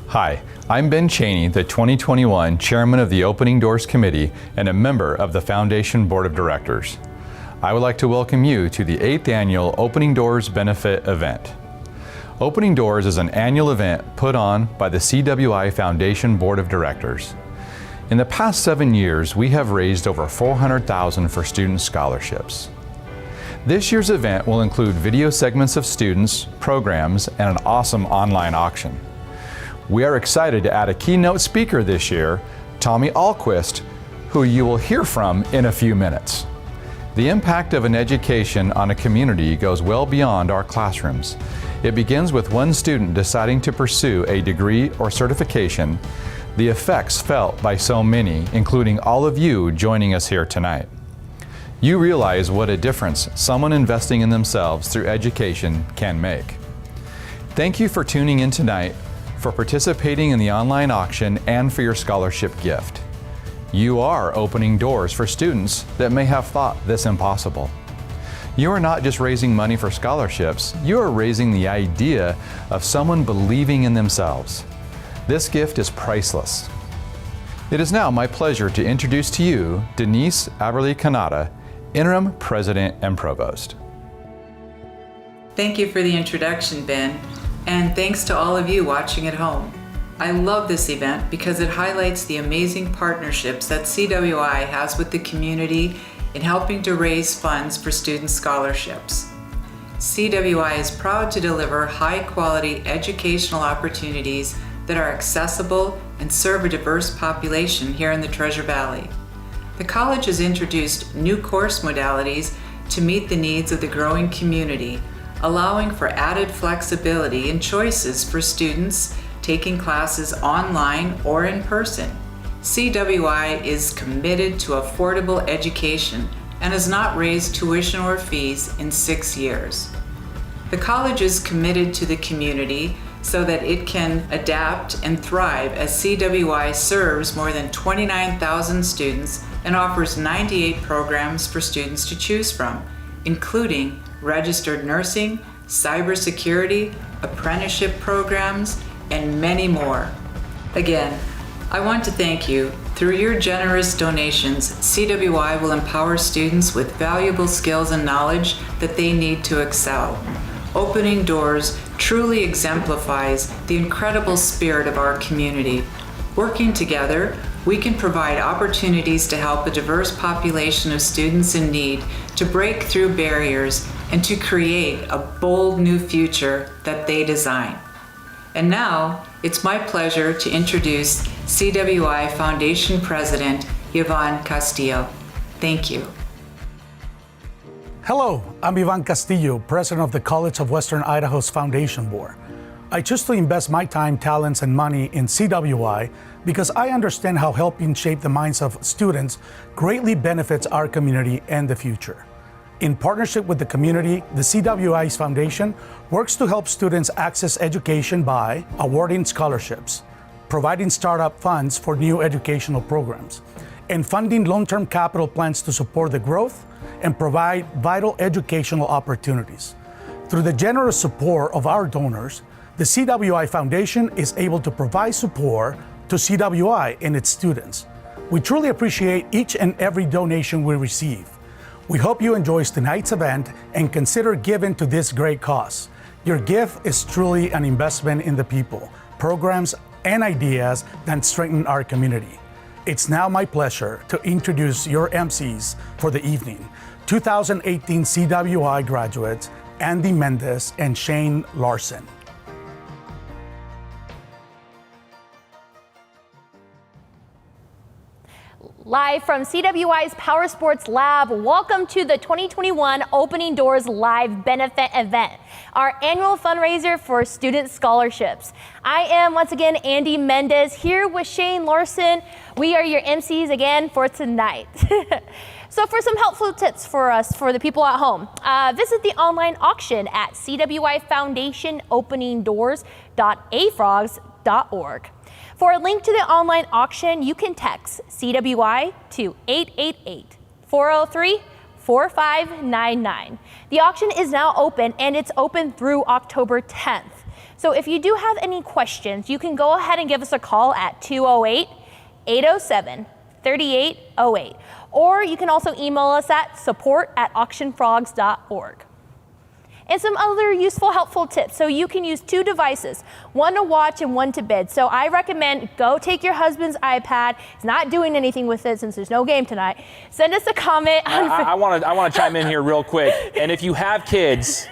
Hi, I'm Ben Cheney, the 2021 Chairman of the Opening Doors Committee and a member of the Foundation Board of Directors. I would like to welcome you to the 8th Annual Opening Doors Benefit Event. Opening Doors is an annual event put on by the CWI Foundation Board of Directors. In the past 7 years, we have raised over $400,000 for student scholarships. This year's event will include video segments of students, programs, and an awesome online auction. We are excited to add a keynote speaker this year, Tommy Alquist, who you will hear from in a few minutes. The impact of an education on a community goes well beyond our classrooms. It begins with one student deciding to pursue a degree or certification, the effects felt by so many, including all of you joining us here tonight. You realize what a difference someone investing in themselves through education can make. Thank you for tuning in tonight, for participating in the online auction, and for your scholarship gift. You are opening doors for students that may have thought this impossible. You are not just raising money for scholarships, you are raising the idea of someone believing in themselves. This gift is priceless. It is now my pleasure to introduce to you Denise Aberle Kanata, Interim President and Provost. Thank you for the introduction, Ben, and thanks to all of you watching at home. I love this event because it highlights the amazing partnerships that CWI has with the community in helping to raise funds for student scholarships. CWI is proud to deliver high-quality educational opportunities that are accessible and serve a diverse population here in the Treasure Valley. The college has introduced new course modalities to meet the needs of the growing community, allowing for added flexibility and choices for students taking classes online or in person. CWI is committed to affordable education and has not raised tuition or fees in 6 years. The college is committed to the community so that it can adapt and thrive as CWI serves more than 29,000 students and offers 98 programs for students to choose from, including registered nursing, cybersecurity, apprenticeship programs, and many more. Again, I want to thank you. Through your generous donations, CWI will empower students with valuable skills and knowledge that they need to excel. Opening Doors truly exemplifies the incredible spirit of our community. Working together, we can provide opportunities to help a diverse population of students in need to break through barriers and to create a bold new future that they design. And now, it's my pleasure to introduce CWI Foundation President Yvonne Castillo. Thank you. Hello, I'm Yvonne Castillo, President of the College of Western Idaho's Foundation Board. I choose to invest my time, talents, and money in CWI because I understand how helping shape the minds of students greatly benefits our community and the future. In partnership with the community, the CWI's Foundation works to help students access education by awarding scholarships, providing startup funds for new educational programs, and funding long-term capital plans to support the growth and provide vital educational opportunities. Through the generous support of our donors, the CWI Foundation is able to provide support to CWI and its students. We truly appreciate each and every donation we receive. We hope you enjoy tonight's event and consider giving to this great cause. Your gift is truly an investment in the people, programs, and ideas that strengthen our community. It's now my pleasure to introduce your MCs for the evening, 2018 CWI graduates, Andy Mendez and Shane Larson. Live from CWI's Power Sports Lab, welcome to the 2021 Opening Doors Live Benefit Event, our annual fundraiser for student scholarships. I am once again Andy Mendez here with Shane Larson. We are your MCs again for tonight. So for some helpful tips for us, for the people at home, visit the online auction at cwifoundationopeningdoors.afrogs.org. For a link to the online auction, you can text CWI to 888-403-4599. The auction is now open and it's open through October 10th. So if you do have any questions, you can go ahead and give us a call at 208-807-3808. Or you can also email us at support@auctionfrogs.org. And some other useful, helpful tips. So you can use 2 devices, one to watch and one to bid. So I recommend go take your husband's iPad. He's not doing anything with it since there's no game tonight. Send us a comment. I want to chime in here real quick. And if you have kids,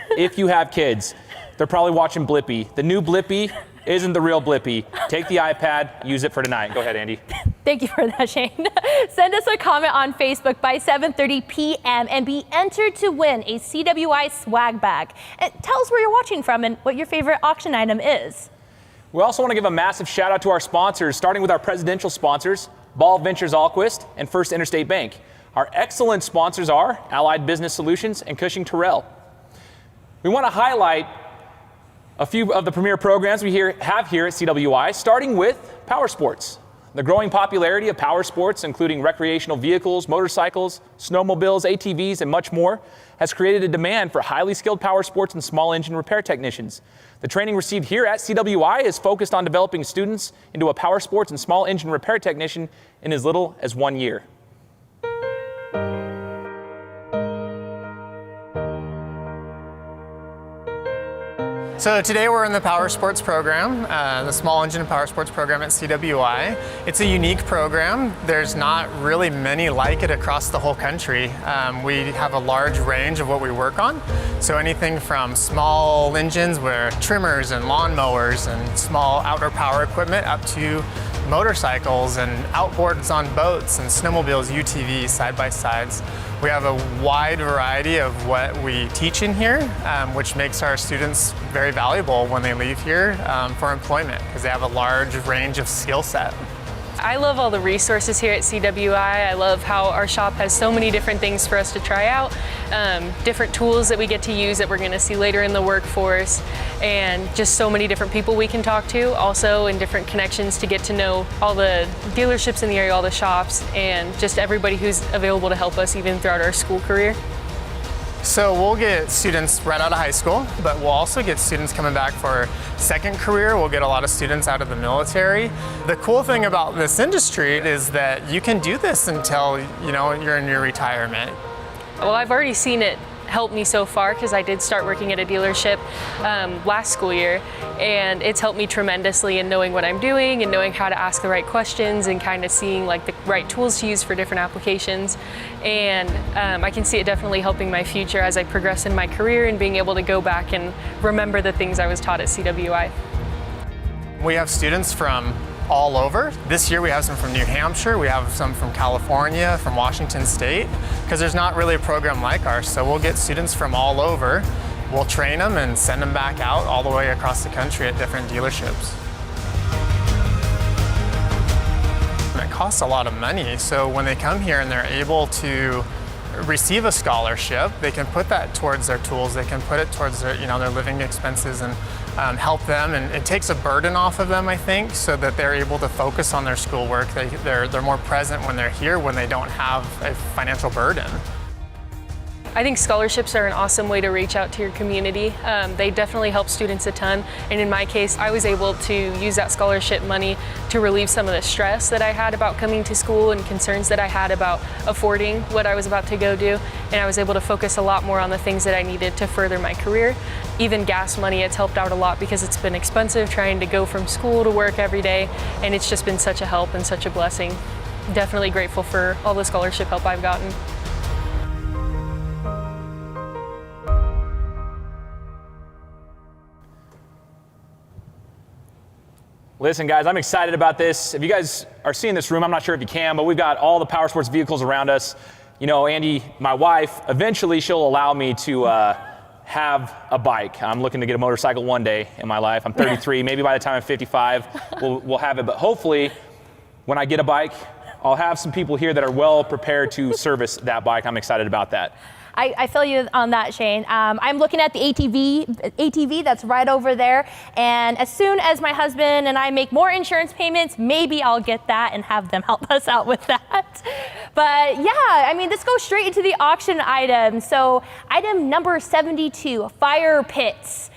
they're probably watching Blippi. The new Blippi isn't the real Blippi. Take the iPad, use it for tonight. Go ahead, Andy. Thank you for that, Shane. Send us a comment on Facebook by 7:30 p.m. and be entered to win a CWI swag bag. And tell us where you're watching from and what your favorite auction item is. We also want to give a massive shout out to our sponsors, starting with our presidential sponsors, Ball Ventures Ahlquist and First Interstate Bank. Our excellent sponsors are Allied Business Solutions and Cushing Terrell. We want to highlight a few of the premier programs we have here at CWI, starting with power sports. The growing popularity of power sports, including recreational vehicles, motorcycles, snowmobiles, ATVs, and much more, has created a demand for highly skilled power sports and small engine repair technicians. The training received here at CWI is focused on developing students into a power sports and small engine repair technician in as little as 1 year. So today we're in the Power Sports program, the Small Engine Power Sports program at CWI. It's a unique program. There's not really many like it across the whole country. We have a large range of what we work on. So anything from small engines with trimmers and lawnmowers and small outdoor power equipment up to motorcycles and outboards on boats and snowmobiles, UTVs, side-by-sides. We have a wide variety of what we teach in here, which makes our students very valuable when they leave here for employment because they have a large range of skill set. I love all the resources here at CWI. I love how our shop has so many different things for us to try out, different tools that we get to use that we're going to see later in the workforce, and just so many different people we can talk to, also in different connections to get to know all the dealerships in the area, all the shops, and just everybody who's available to help us even throughout our school career. So we'll get students right out of high school, but we'll also get students coming back for second career. We'll get a lot of students out of the military. The cool thing about this industry is that you can do this until you're in your retirement. Well, I've already seen it help me so far because I did start working at a dealership last school year, and it's helped me tremendously in knowing what I'm doing and knowing how to ask the right questions and kind of seeing like the right tools to use for different applications. And I can see it definitely helping my future as I progress in my career and being able to go back and remember the things I was taught at CWI. We have students from all over. This year we have some from New Hampshire, we have some from California, from Washington State, because there's not really a program like ours. So we'll get students from all over, we'll train them and send them back out all the way across the country at different dealerships. And it costs a lot of money, so when they come here and they're able to receive a scholarship, they can put that towards their tools, they can put it towards their, their living expenses and help them, and it takes a burden off of them, I think, so that they're able to focus on their schoolwork. They're more present when they're here, when they don't have a financial burden. I think scholarships are an awesome way to reach out to your community. They definitely help students a ton, and in my case, I was able to use that scholarship money to relieve some of the stress that I had about coming to school and concerns that I had about affording what I was about to go do, and I was able to focus a lot more on the things that I needed to further my career. Even gas money, it's helped out a lot because it's been expensive trying to go from school to work every day, and it's just been such a help and such a blessing. Definitely grateful for all the scholarship help I've gotten. Listen, guys, I'm excited about this. If you guys are seeing this room, I'm not sure if you can, but we've got all the power sports vehicles around us. Andy, my wife, eventually she'll allow me to have a bike. I'm looking to get a motorcycle one day in my life. I'm 33. Maybe by the time I'm 55, we'll have it. But hopefully, when I get a bike, I'll have some people here that are well prepared to service that bike. I'm excited about that. I feel you on that, Shane. I'm looking at the ATV that's right over there, and as soon as my husband and I make more insurance payments, maybe I'll get that and have them help us out with that. But yeah, this goes straight into the auction item. So item number 72, fire pits.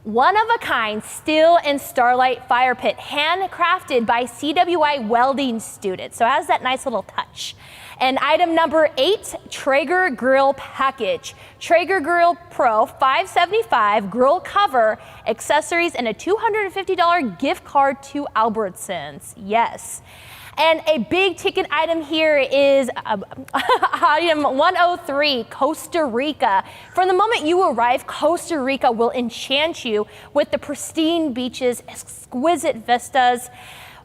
One-of-a-kind steel and starlight fire pit, handcrafted by CWI welding students. So it has that nice little touch. And item number 8, Traeger grill package. Traeger Grill Pro 575 grill cover, accessories, and a $250 gift card to Albertsons. Yes. And a big ticket item here is item 103, Costa Rica. From the moment you arrive, Costa Rica will enchant you with the pristine beaches, exquisite vistas,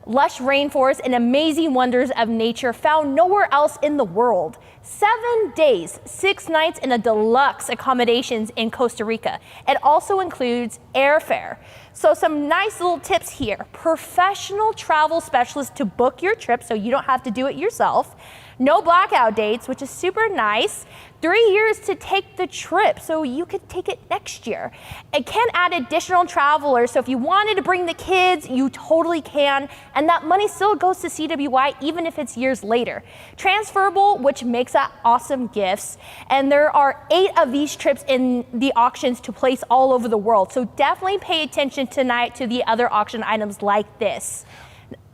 lush rainforests, and amazing wonders of nature found nowhere else in the world. 7 days, 6 nights in a deluxe accommodations in Costa Rica. It also includes airfare. So some nice little tips here. Professional travel specialists to book your trip so you don't have to do it yourself. No blackout dates, which is super nice. 3 years to take the trip, so you could take it next year. It can add additional travelers, so if you wanted to bring the kids, you totally can, and that money still goes to CWI even if it's years later. Transferable, which makes that awesome gifts, and there are 8 of these trips in the auctions to place all over the world, so definitely pay attention tonight to the other auction items like this.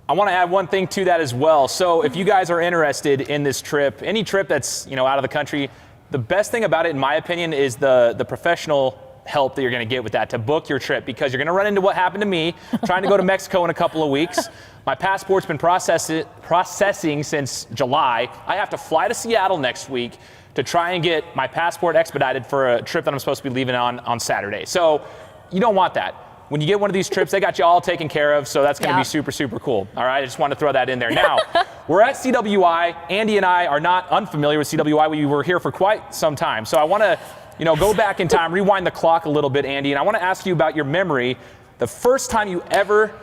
I want to add one thing to that as well. So if you guys are interested in this trip, any trip that's out of the country, the best thing about it, in my opinion, is the professional help that you're going to get with that to book your trip, because you're going to run into what happened to me trying to go to Mexico in a couple of weeks. My passport's been processing since July. I have to fly to Seattle next week to try and get my passport expedited for a trip that I'm supposed to be leaving on Saturday. So you don't want that. When you get one of these trips, they got you all taken care of, so that's going to be super, super cool. All right, I just wanted to throw that in there. Now, we're at CWI. Andy and I are not unfamiliar with CWI. We were here for quite some time. So I want to, go back in time, rewind the clock a little bit, Andy, and I want to ask you about your memory. The first time you ever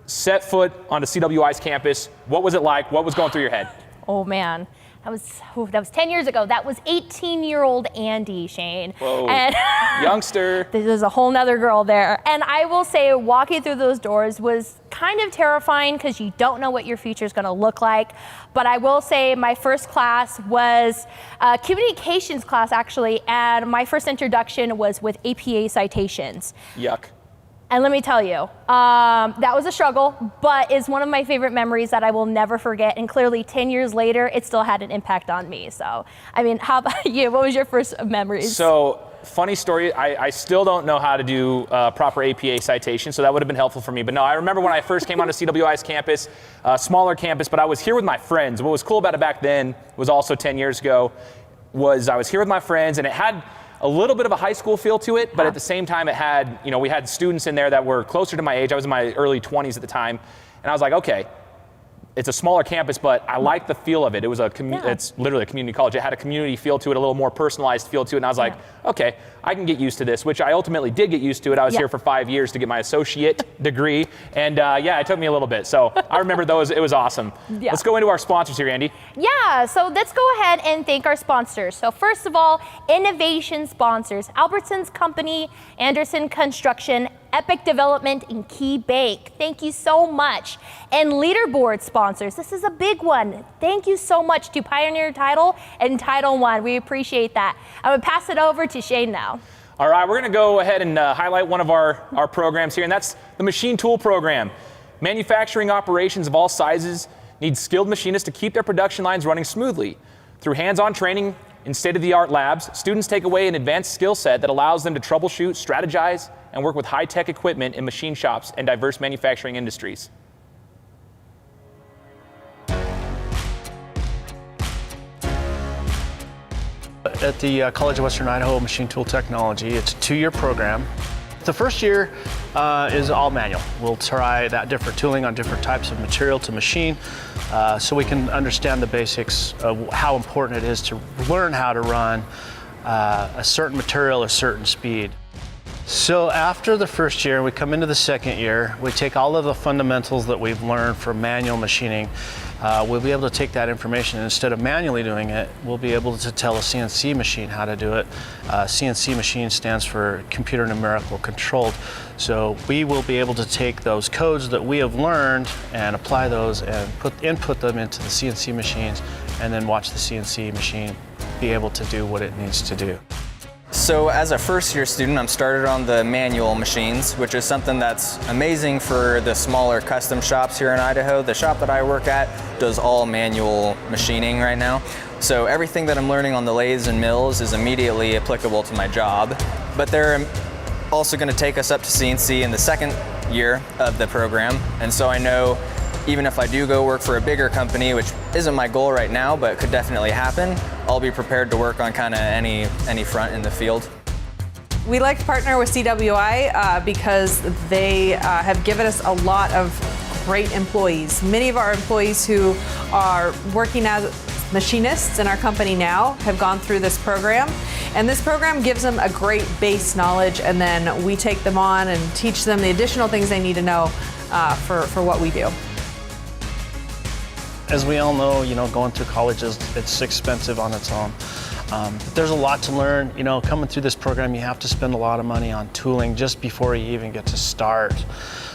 set foot onto CWI's campus, what was it like? What was going through your head? Oh, man. That was 10 years ago. That was 18-year-old Andy, Shane. Whoa, and youngster. There's a whole nother girl there. And I will say, walking through those doors was kind of terrifying because you don't know what your future is going to look like. But I will say my first class was a communications class, actually, and my first introduction was with APA citations. Yuck. And let me tell you, that was a struggle, but it's one of my favorite memories that I will never forget. And clearly 10 years later, it still had an impact on me. So, I mean, how about you? What was your first memories? So, funny story, I still don't know how to do proper APA citation, so that would have been helpful for me. But no, I remember when I first came onto CWI's campus, smaller campus, but I was here with my friends. What was cool about it back then was also 10 years ago, was I was here with my friends, and it had a little bit of a high school feel to it, but at the same time it had, we had students in there that were closer to my age. I was in my early 20s at the time, and I was like, okay, it's a smaller campus, but I like the feel of it. It was it's literally a community college. It had a community feel to it, a little more personalized feel to it, and I was like, okay, I can get used to this, which I ultimately did get used to it. I was here for 5 years to get my associate degree, and it took me a little bit. So I remember those. It was awesome. Yeah. Let's go into our sponsors here, Andy. Yeah, so let's go ahead and thank our sponsors. So first of all, innovation sponsors, Albertsons Company, Anderson Construction, Epic Development, and Key Bank. Thank you so much. And leaderboard sponsors. This is a big one. Thank you so much to Pioneer Title and Title One. We appreciate that. I'm gonna pass it over to Shane now. All right, we're gonna go ahead and highlight one of our programs here, and that's the Machine Tool Program. Manufacturing operations of all sizes need skilled machinists to keep their production lines running smoothly. Through hands-on training in state-of-the-art labs, students take away an advanced skill set that allows them to troubleshoot, strategize, and work with high-tech equipment in machine shops and diverse manufacturing industries. At the College of Western Idaho Machine Tool Technology, it's a 2-year program. The first year is all manual. We'll try that different tooling on different types of material to machine so we can understand the basics of how important it is to learn how to run a certain material, a certain speed. So after the first year, we come into the second year, we take all of the fundamentals that we've learned from manual machining. We'll be able to take that information, and instead of manually doing it, we'll be able to tell a CNC machine how to do it. CNC machine stands for computer numerical controlled. So we will be able to take those codes that we have learned and apply those and input them into the CNC machines, and then watch the CNC machine be able to do what it needs to do. So as a first year student, I'm started on the manual machines, which is something that's amazing for the smaller custom shops here in Idaho. The shop that I work at does all manual machining right now. So everything that I'm learning on the lathes and mills is immediately applicable to my job. But they're also going to take us up to CNC in the second year of the program. And so I know even if I do go work for a bigger company, which isn't my goal right now, but could definitely happen, I'll be prepared to work on kind of any front in the field. We like to partner with CWI because they have given us a lot of great employees. Many of our employees who are working as machinists in our company now have gone through this program, and this program gives them a great base knowledge, and then we take them on and teach them the additional things they need to know for what we do. As we all know, going through college it's expensive on its own. But there's a lot to learn. Coming through this program, you have to spend a lot of money on tooling just before you even get to start.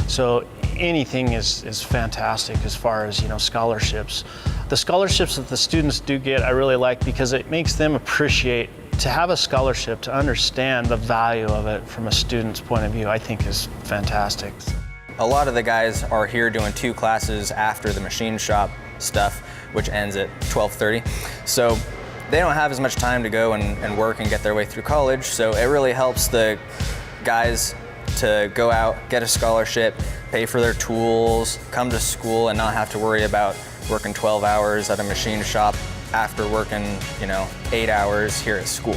So anything is fantastic as far as scholarships. The scholarships that the students do get, I really like because it makes them appreciate to have a scholarship, to understand the value of it from a student's point of view, I think is fantastic. A lot of the guys are here doing 2 classes after the machine shop stuff, which ends at 12:30. So they don't have as much time to go and work and get their way through college. So it really helps the guys to go out, get a scholarship, pay for their tools, come to school and not have to worry about working 12 hours at a machine shop after working, 8 hours here at school.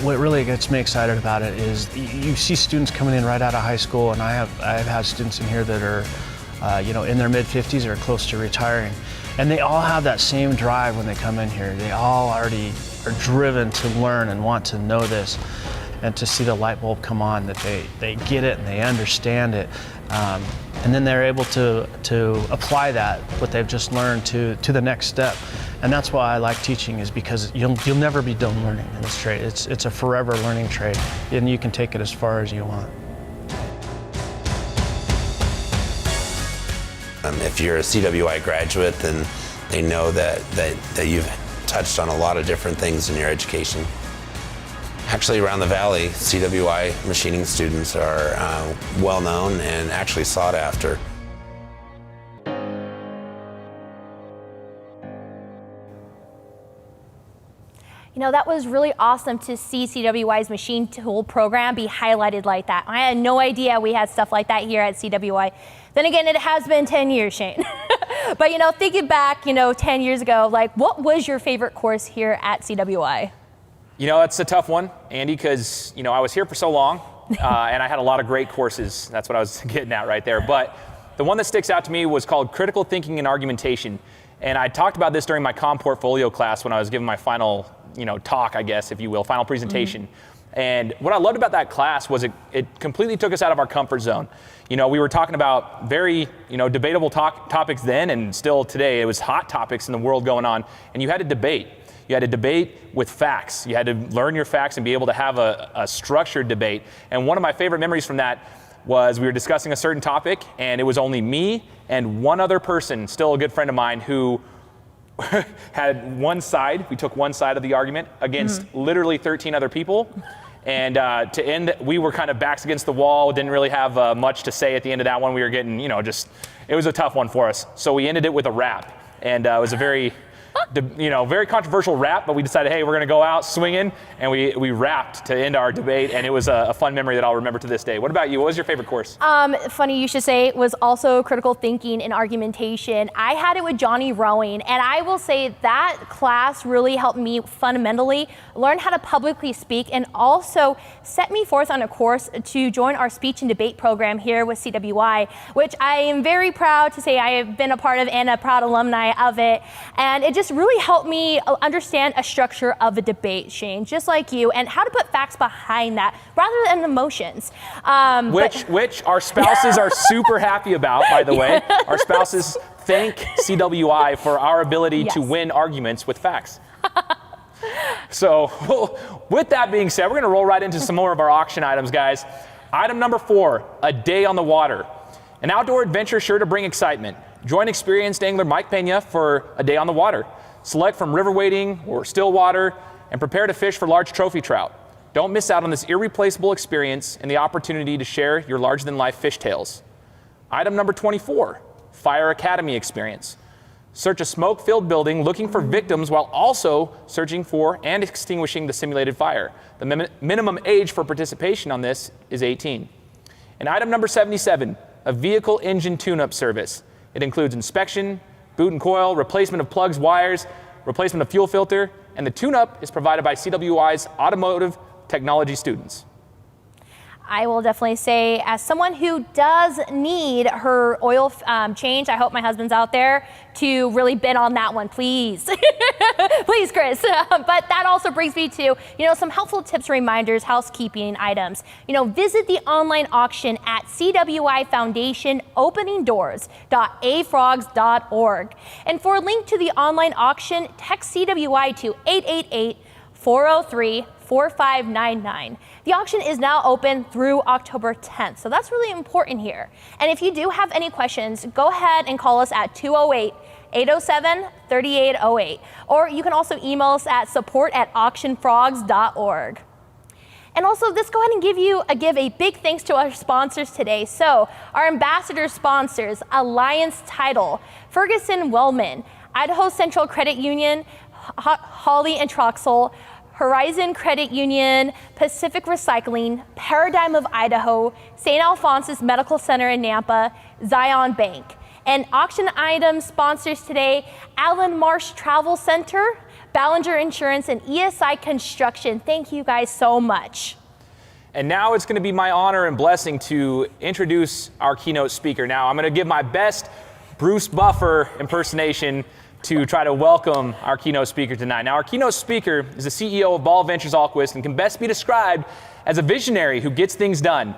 What really gets me excited about it is you see students coming in right out of high school, and I've had students in here that are in their mid-50s or close to retiring. And they all have that same drive when they come in here. They all already are driven to learn and want to know this, and to see the light bulb come on, that they get it and they understand it. And then they're able to apply that, what they've just learned, to the next step. And that's why I like teaching, is because you'll never be done learning in this trade. It's a forever learning trade, and you can take it as far as you want. If you're a CWI graduate, then they know that you've touched on a lot of different things in your education. Actually, around the valley, CWI machining students are well known and actually sought after. That was really awesome to see CWI's machine tool program be highlighted like that. I had no idea we had stuff like that here at CWI. Then again, it has been 10 years, Shane. But thinking back, 10 years ago, what was your favorite course here at CWI? It's a tough one, Andy, because, I was here for so long, and I had a lot of great courses. That's what I was getting at right there. But the one that sticks out to me was called Critical Thinking and Argumentation. And I talked about this during my comm portfolio class when I was giving my final, talk, I guess, if you will, final presentation. Mm-hmm. And what I loved about that class was it completely took us out of our comfort zone. We were talking about very, debatable topics then, and still today. It was hot topics in the world going on, and you had to debate. You had to debate with facts. You had to learn your facts and be able to have a structured debate. And one of my favorite memories from that was we were discussing a certain topic, and it was only me and one other person, still a good friend of mine, who had one side. We took one side of the argument against literally 13 other people. And to end, we were kind of backs against the wall, didn't really have much to say at the end of that one. We were getting, it was a tough one for us. So we ended it with a rap. And it was a very, very controversial rap, but we decided, hey, we're going to go out swinging, and we rapped to end our debate, and it was a fun memory that I'll remember to this day. What about you? What was your favorite course? Funny you should say, it was also critical thinking and argumentation. I had it with Johnny Rowing, and I will say that class really helped me fundamentally learn how to publicly speak, and also set me forth on a course to join our speech and debate program here with CWI, which I am very proud to say I have been a part of and a proud alumni of it. And it just really helped me understand a structure of a debate, Shane, just like you, and how to put facts behind that rather than emotions. Which our spouses are super happy about, by the way. Our spouses thank CWI for our ability to win arguments with facts. So with that being said, we're going to roll right into some more of our auction items, guys. Item number 4, a day on the water. An outdoor adventure sure to bring excitement. Join experienced angler Mike Pena for a day on the water. select from river wading or still water, and prepare to fish for large trophy trout. Don't miss out on this irreplaceable experience and the opportunity to share your larger-than-life fish tales. Item number 24, Fire Academy experience. Search a smoke-filled building looking for victims while also searching for and extinguishing the simulated fire. The minimum age for participation on this is 18. And item number 77, a vehicle engine tune-up service. It includes inspection, boot and coil, replacement of plugs, wires, replacement of fuel filter, and the tune-up is provided by CWI's automotive technology students. I will definitely say, as someone who does need her oil changed, I hope my husband's out there to really bid on that one, please. Please, Chris. But that also brings me to, some helpful tips, reminders, housekeeping items. Visit the online auction at CWI Foundation openingdoors.afrogs.org. And for a link to the online auction, text CWI to 888-403-4599. The auction is now open through October 10th, so that's really important here. And if you do have any questions, go ahead and call us at 208-807-3808, or you can also email us at support@auctionfrogs.org. And also, let's go ahead and give a big thanks to our sponsors today. So, our ambassador sponsors, Alliance Title, Ferguson Wellman, Idaho Central Credit Union, Holly and Troxel, Horizon Credit Union, Pacific Recycling, Paradigm of Idaho, St. Alphonsus Medical Center in Nampa, Zion Bank. And auction item sponsors today, Allen Marsh Travel Center, Ballinger Insurance, and ESI Construction. Thank you guys so much. And now it's going to be my honor and blessing to introduce our keynote speaker. Now I'm going to give my best Bruce Buffer impersonation to try to welcome our keynote speaker tonight. Now, our keynote speaker is the CEO of Ball Ventures Ahlquist and can best be described as a visionary who gets things done.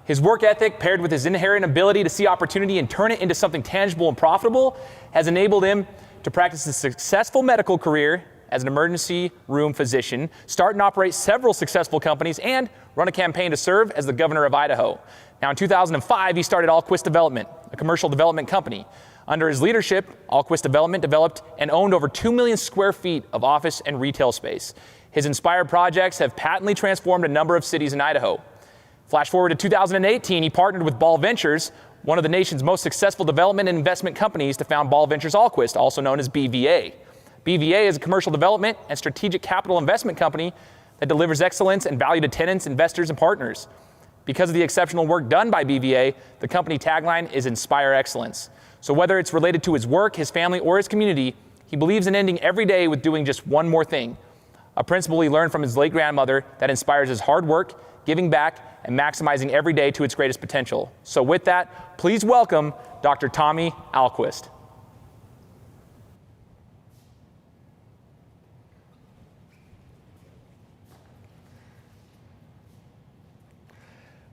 His work ethic, paired with his inherent ability to see opportunity and turn it into something tangible and profitable, has enabled him to practice a successful medical career as an emergency room physician, start and operate several successful companies, and run a campaign to serve as the governor of Idaho. Now, in 2005, he started Ahlquist Development, a commercial development company. Under his leadership, Ahlquist Development developed and owned over 2 million square feet of office and retail space. His inspired projects have patently transformed a number of cities in Idaho. Flash forward to 2018, he partnered with Ball Ventures, one of the nation's most successful development and investment companies, to found Ball Ventures Ahlquist, also known as BVA. BVA is a commercial development and strategic capital investment company that delivers excellence and value to tenants, investors, and partners. Because of the exceptional work done by BVA, the company tagline is Inspire Excellence. So whether it's related to his work, his family, or his community, he believes in ending every day with doing just one more thing. A principle he learned from his late grandmother that inspires his hard work, giving back, and maximizing every day to its greatest potential. So with that, please welcome Dr. Tommy Alquist.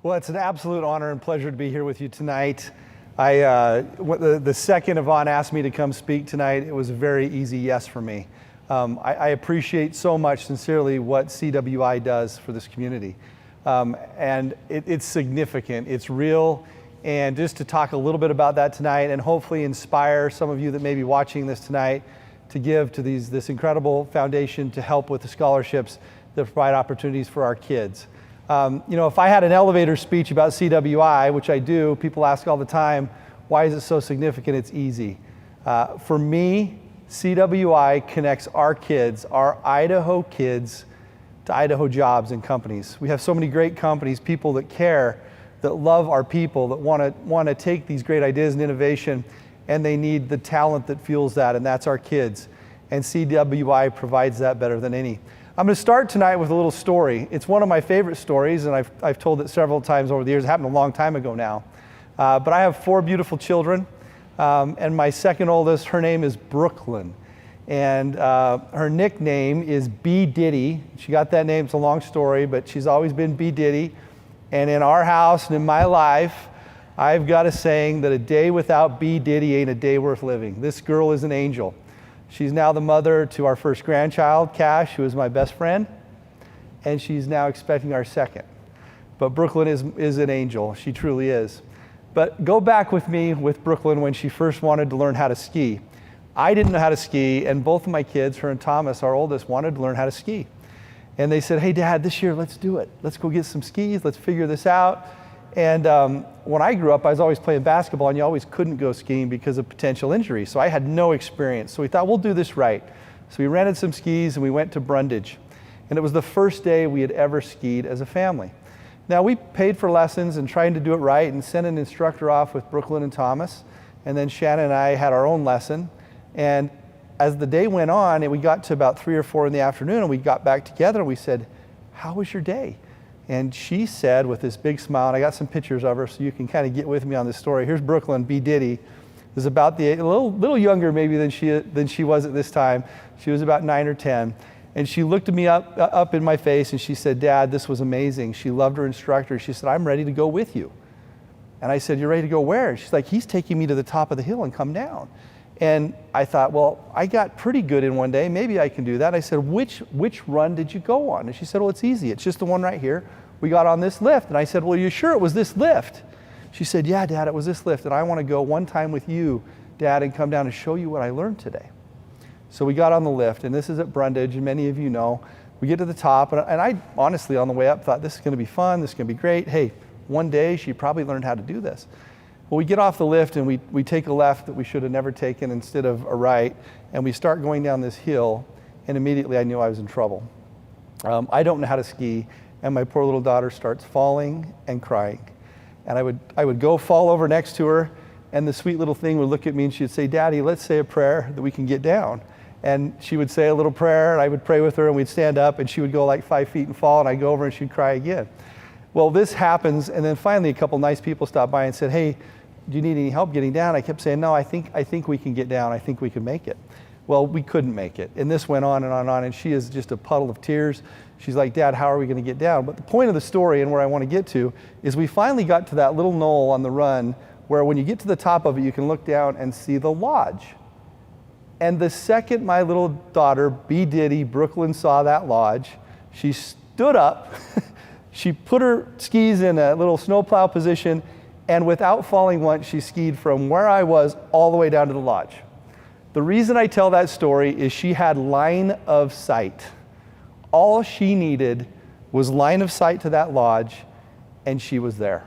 Well, it's an absolute honor and pleasure to be here with you tonight. The second Yvonne asked me to come speak tonight, it was a very easy yes for me. I appreciate so much, sincerely, what CWI does for this community. And it's significant, it's real, and just to talk a little bit about that tonight and hopefully inspire some of you that may be watching this tonight to give to this incredible foundation to help with the scholarships that provide opportunities for our kids. If I had an elevator speech about CWI, which I do, people ask all the time, why is it so significant? It's easy. For me, CWI connects our kids, our Idaho kids, to Idaho jobs and companies. We have so many great companies, people that care, that love our people, that want to take these great ideas and innovation, and they need the talent that fuels that, and that's our kids. And CWI provides that better than any. I'm going to start tonight with a little story. It's one of my favorite stories, and I've told it several times over the years. It happened a long time ago now. But I have 4 beautiful children, and my second oldest, her name is Brooklyn. And her nickname is B. Diddy. She got that name, it's a long story, but she's always been B. Diddy. And in our house and in my life, I've got a saying that a day without B. Diddy ain't a day worth living. This girl is an angel. She's now the mother to our first grandchild, Cash, who is my best friend, and she's now expecting our second. But Brooklyn is an angel. She truly is. But go back with me with Brooklyn when she first wanted to learn how to ski. I didn't know how to ski, and both of my kids, her and Thomas, our oldest, wanted to learn how to ski. And they said, hey, Dad, this year, let's do it. Let's go get some skis. Let's figure this out. And when I grew up, I was always playing basketball, and you always couldn't go skiing because of potential injury. So I had no experience. So we thought, we'll do this right. So we rented some skis, and we went to Brundage. And it was the first day we had ever skied as a family. Now, we paid for lessons and trying to do it right and sent an instructor off with Brooklyn and Thomas. And then Shannon and I had our own lesson. And as the day went on, and we got to about 3 or 4 in the afternoon, and we got back together, and we said, how was your day? And she said with this big smile, and I got some pictures of her so you can kind of get with me on this story. Here's Brooklyn, B. Diddy, was about a little younger maybe than she was at this time. She was about 9 or 10. And she looked at me up in my face, and she said, Dad, this was amazing. She loved her instructor. She said, I'm ready to go with you. And I said, you're ready to go where? She's like, he's taking me to the top of the hill and come down. And I thought, well, I got pretty good in one day. Maybe I can do that. I said, which run did you go on? And she said, well, it's easy. It's just the one right here. We got on this lift. And I said, well, are you sure it was this lift? She said, yeah, Dad, it was this lift. And I want to go one time with you, Dad, and come down and show you what I learned today. So we got on the lift, and this is at Brundage, and many of you know. We get to the top, and I honestly, on the way up, thought this is going to be fun. This is going to be great. Hey, one day she probably learned how to do this. Well, we get off the lift, and we take a left that we should have never taken instead of a right, and we start going down this hill, and immediately I knew I was in trouble. I don't know how to ski, and my poor little daughter starts falling and crying. And I would go fall over next to her, and the sweet little thing would look at me, and she'd say, Daddy, let's say a prayer that we can get down. And she would say a little prayer, and I would pray with her, and we'd stand up, and she would go like 5 feet and fall, and I'd go over, and she'd cry again. Well, this happens, and then finally a couple nice people stopped by and said, hey, do you need any help getting down? I kept saying, no, I think we can get down. I think we can make it. Well, we couldn't make it. And this went on and on and on, and she is just a puddle of tears. She's like, Dad, how are we going to get down? But the point of the story, and where I want to get to, is we finally got to that little knoll on the run where when you get to the top of it, you can look down and see the lodge. And the second my little daughter, B. Diddy, Brooklyn, saw that lodge, she stood up, she put her skis in a little snowplow position, and without falling once, she skied from where I was all the way down to the lodge. The reason I tell that story is she had line of sight. All she needed was line of sight to that lodge, and she was there.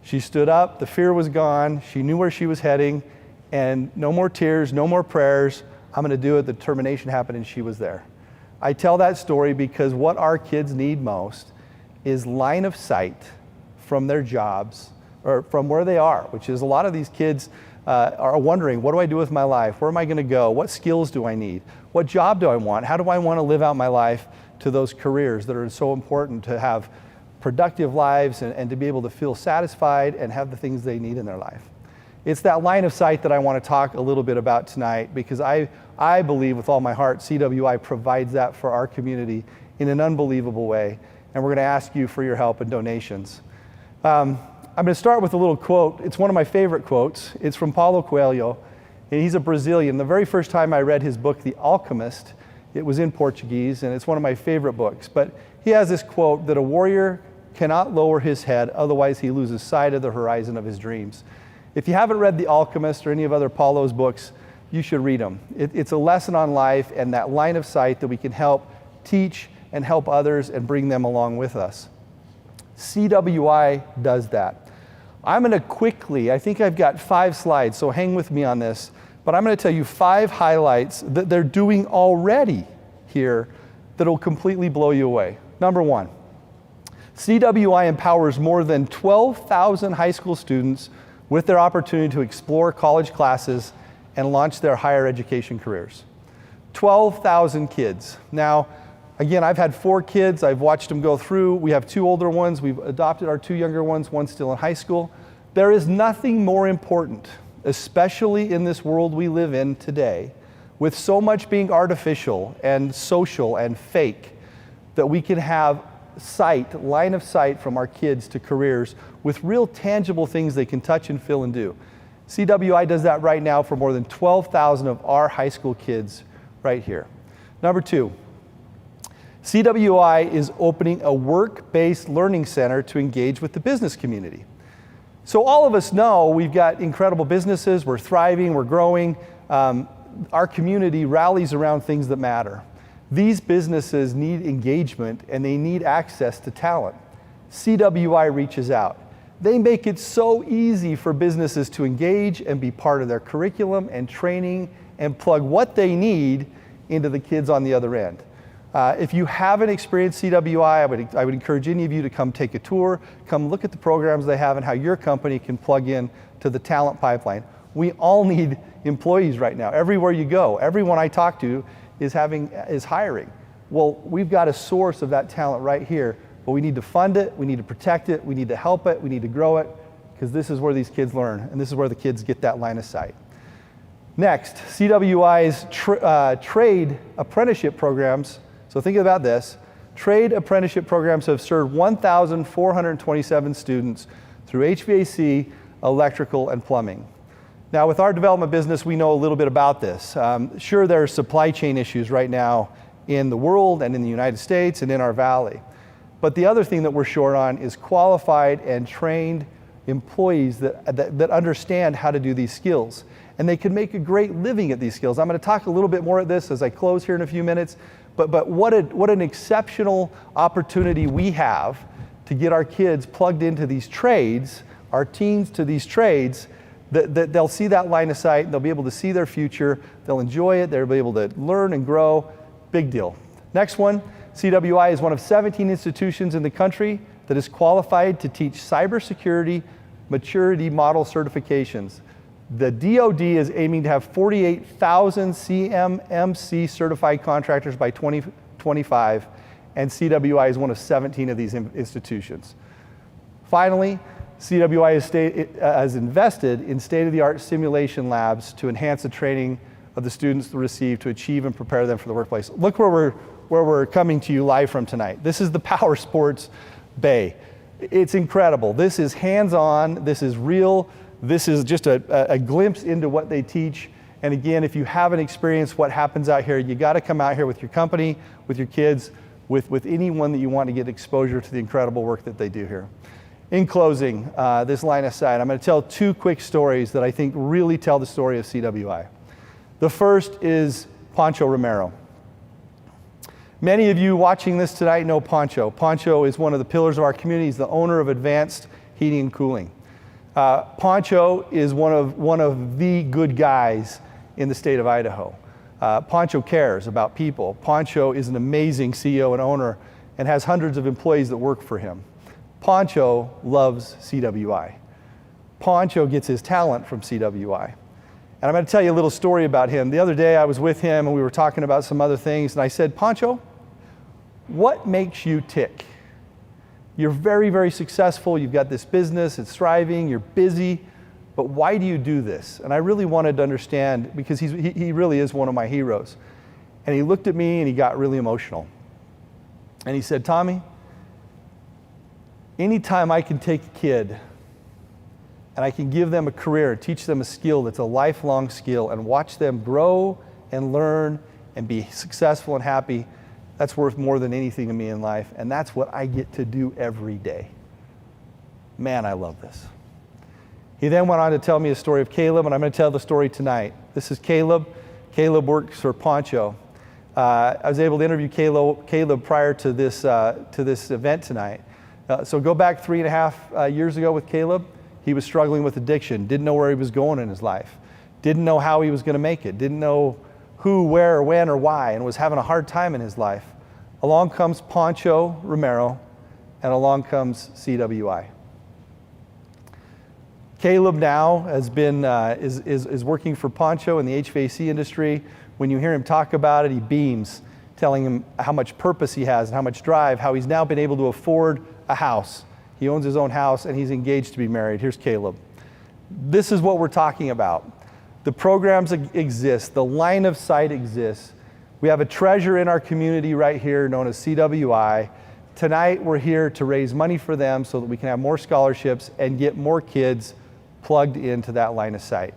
She stood up, the fear was gone, she knew where she was heading, and no more tears, no more prayers. I'm going to do it. The determination happened, and she was there. I tell that story because what our kids need most is line of sight from their jobs or from where they are, which is a lot of these kids are wondering, what do I do with my life? Where am I going to go? What skills do I need? What job do I want? How do I want to live out my life to those careers that are so important to have productive lives and to be able to feel satisfied and have the things they need in their life? It's that line of sight that I want to talk a little bit about tonight because I believe with all my heart CWI provides that for our community in an unbelievable way. And we're going to ask you for your help and donations. I'm going to start with a little quote. It's one of my favorite quotes. It's from Paulo Coelho. And he's a Brazilian. The very first time I read his book, The Ahlquist, it was in Portuguese, and it's one of my favorite books. But he has this quote that a warrior cannot lower his head, otherwise he loses sight of the horizon of his dreams. If you haven't read The Ahlquist or any of other Paulo's books, you should read them. It's a lesson on life and that line of sight that we can help teach and help others and bring them along with us. CWI does that. I'm going to quickly, I think I've got 5 slides, so hang with me on this, but I'm going to tell you 5 highlights that they're doing already here that will completely blow you away. Number 1, CWI empowers more than 12,000 high school students with their opportunity to explore college classes and launch their higher education careers. 12,000 kids. Now, again, I've had 4 kids. I've watched them go through. We have 2 older ones. We've adopted our 2 younger ones, one still in high school. There is nothing more important, especially in this world we live in today, with so much being artificial and social and fake, that we can have sight, line of sight from our kids to careers with real tangible things they can touch and feel and do. CWI does that right now for more than 12,000 of our high school kids right here. Number 2, CWI is opening a work-based learning center to engage with the business community. So all of us know we've got incredible businesses, we're thriving, we're growing. our community rallies around things that matter. These businesses need engagement and they need access to talent. CWI reaches out. They make it so easy for businesses to engage and be part of their curriculum and training and plug what they need into the kids on the other end. If you haven't experienced CWI, I would encourage any of you to come take a tour, come look at the programs they have and how your company can plug in to the talent pipeline. We all need employees right now. Everywhere you go, everyone I talk to is hiring. Well, we've got a source of that talent right here, but we need to fund it, we need to protect it, we need to help it, we need to grow it, because this is where these kids learn, and this is where the kids get that line of sight. Next, CWI's trade apprenticeship programs. So think about this. Trade apprenticeship programs have served 1,427 students through HVAC, electrical, and plumbing. Now, with our development business, we know a little bit about this. Sure, there are supply chain issues right now in the world and in the United States and in our valley. But the other thing that we're short on is qualified and trained employees that understand how to do these skills. And they can make a great living at these skills. I'm going to talk a little bit more at this as I close here in a few minutes. But what an exceptional opportunity we have to get our kids plugged into these trades, our teens to these trades, that they'll see that line of sight, they'll be able to see their future, they'll enjoy it, they'll be able to learn and grow. Big deal. Next one, CWI is one of 17 institutions in the country that is qualified to teach cybersecurity maturity model certifications. The DoD is aiming to have 48,000 CMMC certified contractors by 2025, and CWI is one of 17 of these institutions. Finally, CWI has invested in state-of-the-art simulation labs to enhance the training of the students to receive to achieve and prepare them for the workplace. Look where we're coming to you live from tonight. This is the Power Sports Bay. It's incredible. This is hands-on, this is real. This is just a glimpse into what they teach. And again, if you haven't experienced what happens out here, you got to come out here with your company, with your kids, with anyone that you want to get exposure to the incredible work that they do here. In closing, this line of sight, I'm going to tell two quick stories that I think really tell the story of CWI. The first is Pancho Romero. Many of you watching this tonight know Pancho. Pancho is one of the pillars of our community. He's the owner of Advanced Heating and Cooling. Pancho is one of the good guys in the state of Idaho. Pancho cares about people. Pancho is an amazing CEO and owner and has hundreds of employees that work for him. Pancho loves CWI. Pancho gets his talent from CWI. And I'm going to tell you a little story about him. The other day I was with him and we were talking about some other things, and I said, Pancho, what makes you tick? You're very, very successful. You've got this business, it's thriving, you're busy, but why do you do this? And I really wanted to understand, because he really is one of my heroes. And he looked at me and he got really emotional. And he said, Tommy, anytime I can take a kid and I can give them a career, teach them a skill that's a lifelong skill, and watch them grow and learn and be successful and happy, that's worth more than anything to me in life, and that's what I get to do every day. Man, I love this. He then went on to tell me a story of Caleb, and I'm going to tell the story tonight. This is Caleb. Caleb works for Pancho. I was able to interview Caleb prior to this event tonight. So go back 3.5 years ago with Caleb. He was struggling with addiction, didn't know where he was going in his life, didn't know how he was going to make it, didn't know who, where, when, or why, and was having a hard time in his life. Along comes Pancho Romero, and along comes CWI. Caleb now has been is working for Pancho in the HVAC industry. When you hear him talk about it, he beams, telling him how much purpose he has and how much drive, how he's now been able to afford a house. He owns his own house and he's engaged to be married. Here's Caleb. This is what we're talking about. The programs exist, the line of sight exists. We have a treasure in our community right here known as CWI. Tonight we're here to raise money for them so that we can have more scholarships and get more kids plugged into that line of sight.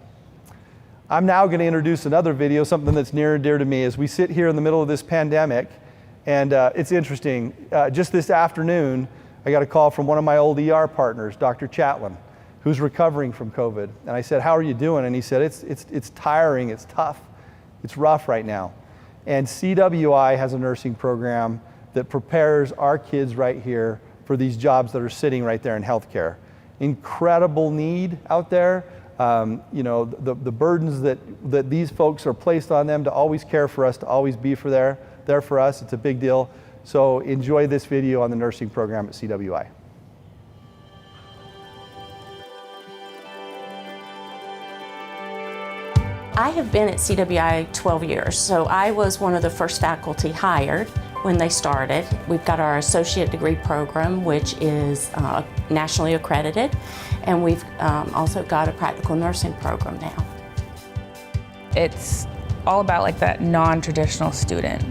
I'm now going to introduce another video, something that's near and dear to me as we sit here in the middle of this pandemic. And it's interesting, just this afternoon, I got a call from one of my old ER partners, Dr. Chatlin, who's recovering from COVID. And I said, how are you doing? And he said, it's tiring, it's tough. It's rough right now. And CWI has a nursing program that prepares our kids right here for these jobs that are sitting right there in healthcare. Incredible need out there. You know, the burdens that these folks are placed on them to always care for us, to always be there for us, it's a big deal. So enjoy this video on the nursing program at CWI. I have been at CWI 12 years, so I was one of the first faculty hired when they started. We've got our associate degree program, which is nationally accredited, and we've also got a practical nursing program now. It's all about like that non-traditional student.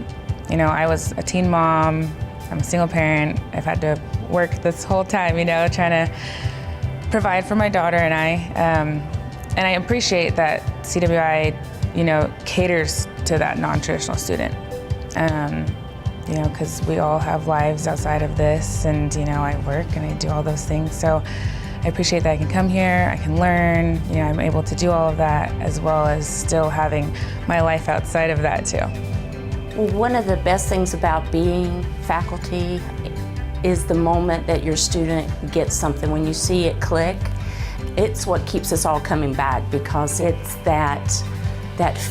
You know, I was a teen mom, I'm a single parent, I've had to work this whole time, you know, trying to provide for my daughter and I. And I appreciate that CWI, you know, caters to that non-traditional student. You know, because we all have lives outside of this, and you know, I work and I do all those things. So I appreciate that I can come here, I can learn, you know, I'm able to do all of that as well as still having my life outside of that too. One of the best things about being faculty is the moment that your student gets something. When you see it click, it's what keeps us all coming back, because it's that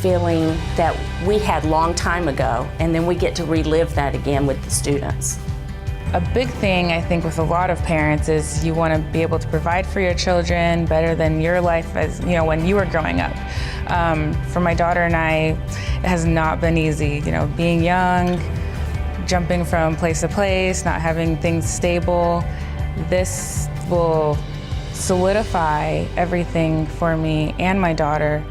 feeling that we had a long time ago, and then we get to relive that again with the students. A big thing, I think, with a lot of parents is you want to be able to provide for your children better than your life as, you know, when you were growing up. For my daughter and I, it has not been easy, you know, being young, jumping from place to place, not having things stable. This will solidify everything for me and my daughter.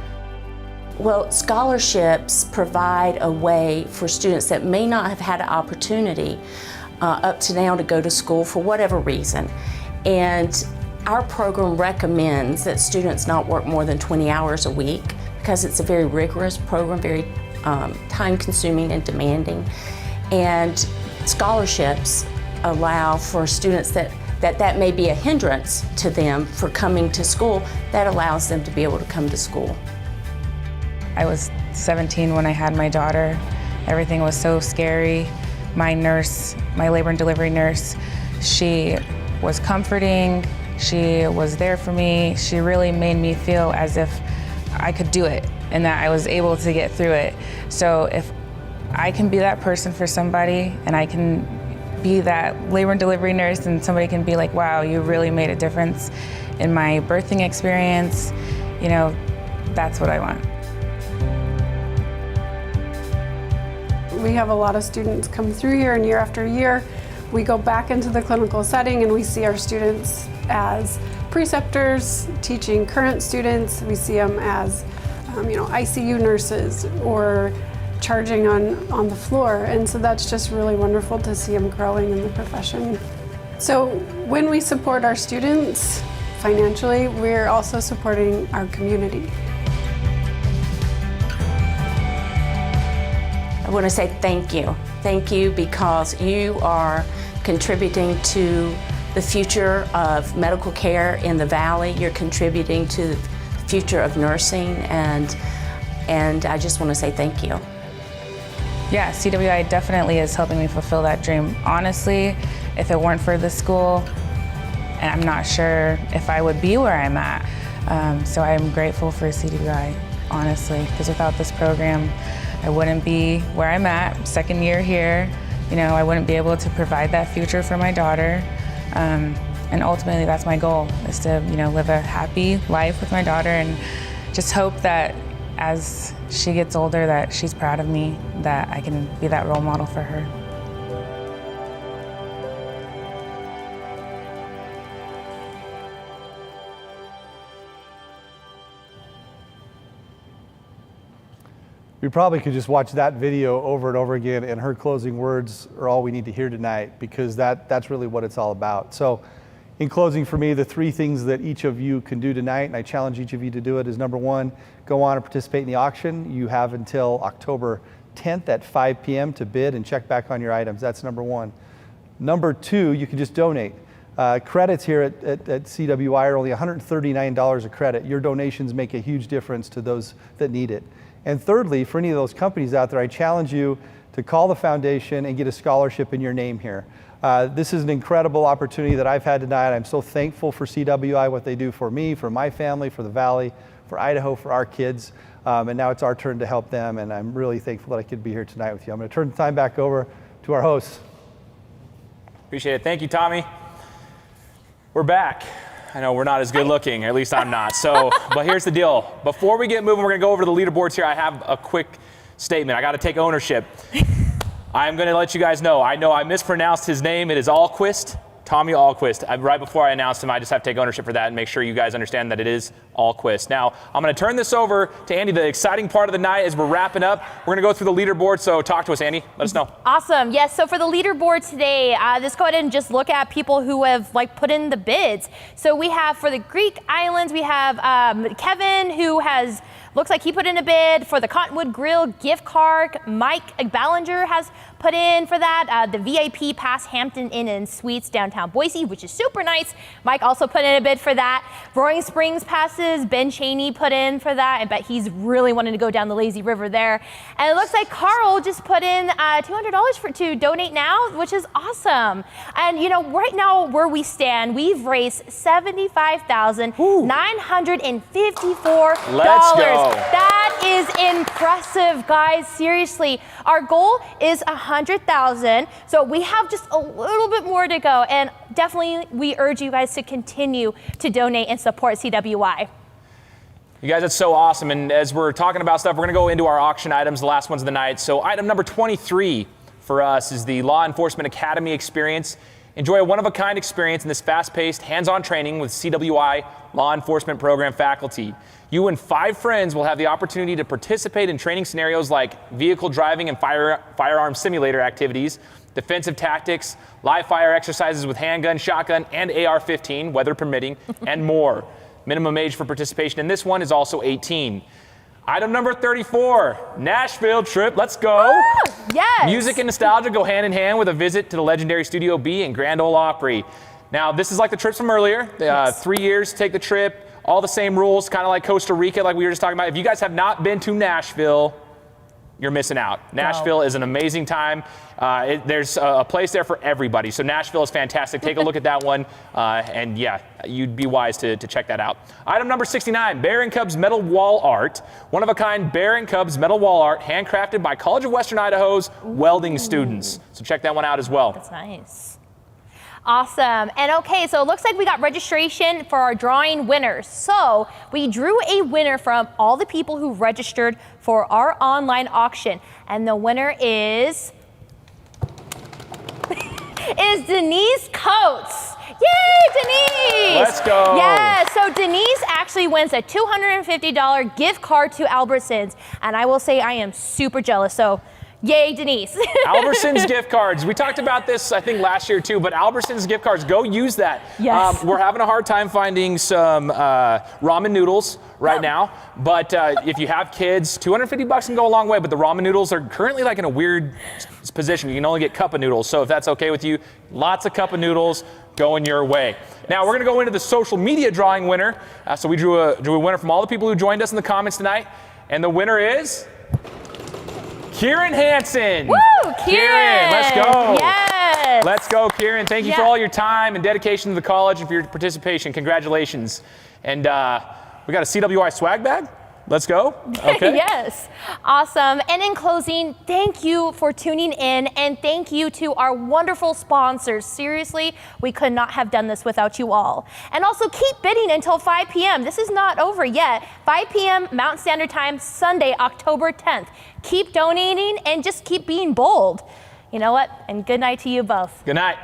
Well, scholarships provide a way for students that may not have had an opportunity up to now to go to school for whatever reason. And our program recommends that students not work more than 20 hours a week, because it's a very rigorous program, very time-consuming and demanding. And scholarships allow for students that may be a hindrance to them for coming to school, that allows them to be able to come to school. I was 17 when I had my daughter. Everything was so scary. My nurse, my labor and delivery nurse, she was comforting. She was there for me. She really made me feel as if I could do it and that I was able to get through it. So if I can be that person for somebody, and I can be that labor and delivery nurse, and somebody can be like, wow, you really made a difference in my birthing experience, you know, that's what I want. We have a lot of students come through here, and year after year, we go back into the clinical setting and we see our students as preceptors teaching current students. We see them as you know, ICU nurses or charging on the floor. And so that's just really wonderful to see them growing in the profession. So when we support our students financially, we're also supporting our community. I want to say thank you. Thank you, because you are contributing to the future of medical care in the Valley. You're contributing to the future of nursing, and I just want to say thank you. Yeah, CWI definitely is helping me fulfill that dream. Honestly, if it weren't for the school, and I'm not sure if I would be where I'm at. So I'm grateful for CWI, honestly, because without this program, I wouldn't be where I'm at, second year here. You know, I wouldn't be able to provide that future for my daughter. And ultimately, that's my goal, is to, you know, live a happy life with my daughter, and just hope that as she gets older, that she's proud of me, that I can be that role model for her. We probably could just watch that video over and over again, and her closing words are all we need to hear tonight, because that's really what it's all about. So in closing, for me, the three things that each of you can do tonight, and I challenge each of you to do it, is number one, go on and participate in the auction. You have until October 10th at 5 p.m. to bid and check back on your items. That's number one. Number two, you can just donate. Credits here at CWI are only $139 a credit. Your donations make a huge difference to those that need it. And thirdly, for any of those companies out there, I challenge you to call the foundation and get a scholarship in your name here. This is an incredible opportunity that I've had tonight. I'm so thankful for CWI, what they do for me, for my family, for the Valley, for Idaho, for our kids. And now it's our turn to help them, and I'm really thankful that I could be here tonight with you. I'm going to turn the time back over to our hosts. Appreciate it. Thank you, Tommy. We're back. I know we're not as good looking, at least I'm not. So, but here's the deal. Before we get moving, we're going to go over to the leaderboards here. I have a quick statement. I got to take ownership. I'm going to let you guys know I mispronounced his name. It is Ahlquist, Tommy Alquist. Right before I announced him, I just have to take ownership for that and make sure you guys understand that it is Ahlquist. Now, I'm going to turn this over to Andy. The exciting part of the night as we're wrapping up. We're going to go through the leaderboard, so talk to us, Andy. Let us know. Awesome. Yes, so for the leaderboard today, let's go ahead and just look at people who have put in the bids. So we have for the Greek Islands, we have Kevin, who looks like he put in a bid for the Cottonwood Grill gift card. Mike Ballinger has put in for that. The VIP Pass Hampton Inn and Suites downtown Boise, which is super nice. Mike also put in a bid for that. Roaring Springs passes, Ben Cheney put in for that. I bet he's really wanting to go down the lazy river there. And it looks like Carl just put in $200 to donate now, which is awesome. And right now where we stand, we've raised $75,954. Let's go. That is impressive, guys. Seriously, our goal is $100,000, so we have just a little bit more to go. And definitely, we urge you guys to continue to donate and support CWI. You guys, that's so awesome. And as we're talking about stuff, we're going to go into our auction items, the last ones of the night. So item number 23 for us is the Law Enforcement Academy experience. Enjoy a one-of-a-kind experience in this fast-paced, hands-on training with CWI Law Enforcement Program faculty. You and 5 friends will have the opportunity to participate in training scenarios like vehicle driving and firearm simulator activities, defensive tactics, live fire exercises with handgun, shotgun, and AR-15, weather permitting, and more. Minimum age for participation in this one is also 18. Item number 34, Nashville trip. Let's go. Yes. Music and nostalgia go hand in hand with a visit to the legendary Studio B and Grand Ole Opry. Now, this is like the trips from earlier. 3 years, take the trip. All the same rules, kind of like Costa Rica, like we were just talking about. If you guys have not been to Nashville, you're missing out. Nashville is an amazing time. There's a place there for everybody. So Nashville is fantastic. Take a look at that one. And yeah, you'd be wise to check that out. Item number 69, Bear and Cubs metal wall art. One of a kind Bear and Cubs metal wall art, handcrafted by College of Western Idaho's welding students. So check that one out as well. That's nice. Awesome. And okay, so it looks like we got registration for our drawing winners. So we drew a winner from all the people who registered for our online auction. And the winner is Denise Coates. Yay, Denise! Let's go. Yeah, so Denise actually wins a $250 gift card to Albertsons. And I will say I am super jealous. So yay, Denise. Albertsons gift cards. We talked about this, I think, last year too, but Albertsons gift cards, go use that. Yes. We're having a hard time finding some ramen noodles right now, but if you have kids, $250 can go a long way, but the ramen noodles are currently like in a weird position. You can only get cup of noodles, so if that's okay with you, lots of cup of noodles going your way. Now, we're going to go into the social media drawing winner. So we drew a winner from all the people who joined us in the comments tonight, and the winner is Kieran Hansen. Woo, Kieran. Let's go. Yes. Let's go, Kieran. Thank you for all your time and dedication to the college and for your participation. Congratulations. And we got a CWI swag bag. Let's go. Okay. Yes. Awesome. And in closing, thank you for tuning in, and thank you to our wonderful sponsors. Seriously, we could not have done this without you all. And also keep bidding until 5 p.m. This is not over yet. 5 p.m. Mountain Standard Time, Sunday, October 10th. Keep donating and just keep being bold. You know what? And good night to you both. Good night.